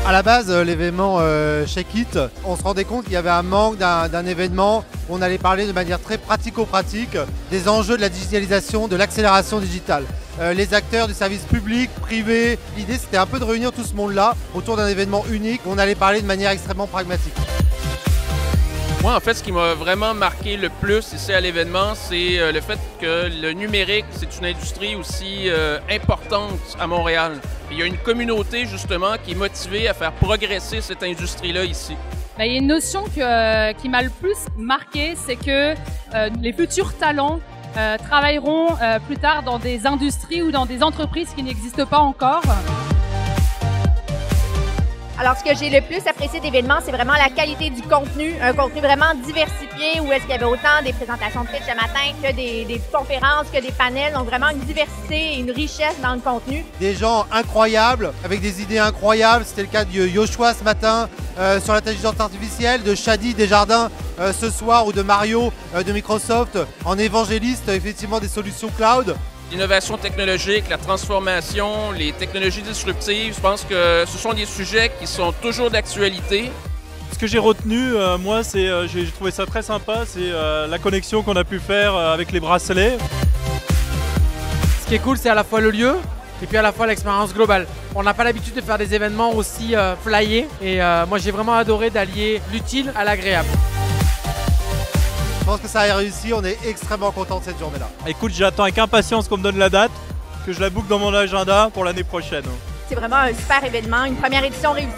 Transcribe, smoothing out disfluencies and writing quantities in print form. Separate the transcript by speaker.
Speaker 1: À la base, l'événement Shake It, on se rendait compte qu'il y avait un manque d'un événement où on allait parler de manière très pratico-pratique des enjeux de la digitalisation, de l'accélération digitale. Les acteurs du service public, privé, l'idée c'était un peu de réunir tout ce monde-là autour d'un événement unique où on allait parler de manière extrêmement pragmatique.
Speaker 2: Moi, en fait, ce qui m'a vraiment marqué le plus ici à l'événement, c'est le fait que le numérique, c'est une industrie aussi importante à Montréal. Il y a une communauté, justement, qui est motivée à faire progresser cette industrie-là ici.
Speaker 3: Il y a une notion qui m'a le plus marqué, c'est que les futurs talents travailleront plus tard dans des industries ou dans des entreprises qui n'existent pas encore.
Speaker 4: Alors, ce que j'ai le plus apprécié de l'événement, c'est vraiment la qualité du contenu, un contenu vraiment diversifié où est-ce qu'il y avait autant des présentations de pitch le matin que des conférences, que des panels, donc vraiment une diversité et une richesse dans le contenu.
Speaker 1: Des gens incroyables, avec des idées incroyables, c'était le cas de Yoshua ce matin sur l'intelligence artificielle, de Shadi Desjardins ce soir ou de Mario de Microsoft en évangéliste effectivement des solutions cloud.
Speaker 2: L'innovation technologique, la transformation, les technologies disruptives, je pense que ce sont des sujets qui sont toujours d'actualité.
Speaker 5: Ce que j'ai retenu, moi, j'ai trouvé ça très sympa, c'est la connexion qu'on a pu faire avec les bracelets.
Speaker 6: Ce qui est cool, c'est à la fois le lieu et puis à la fois l'expérience globale. On n'a pas l'habitude de faire des événements aussi flyés et moi, j'ai vraiment adoré d'allier l'utile à l'agréable.
Speaker 1: Je pense que ça a réussi, on est extrêmement content de cette journée-là.
Speaker 5: Écoute, j'attends avec impatience qu'on me donne la date, que je la boucle dans mon agenda pour l'année prochaine.
Speaker 4: C'est vraiment un super événement, une première édition réussie.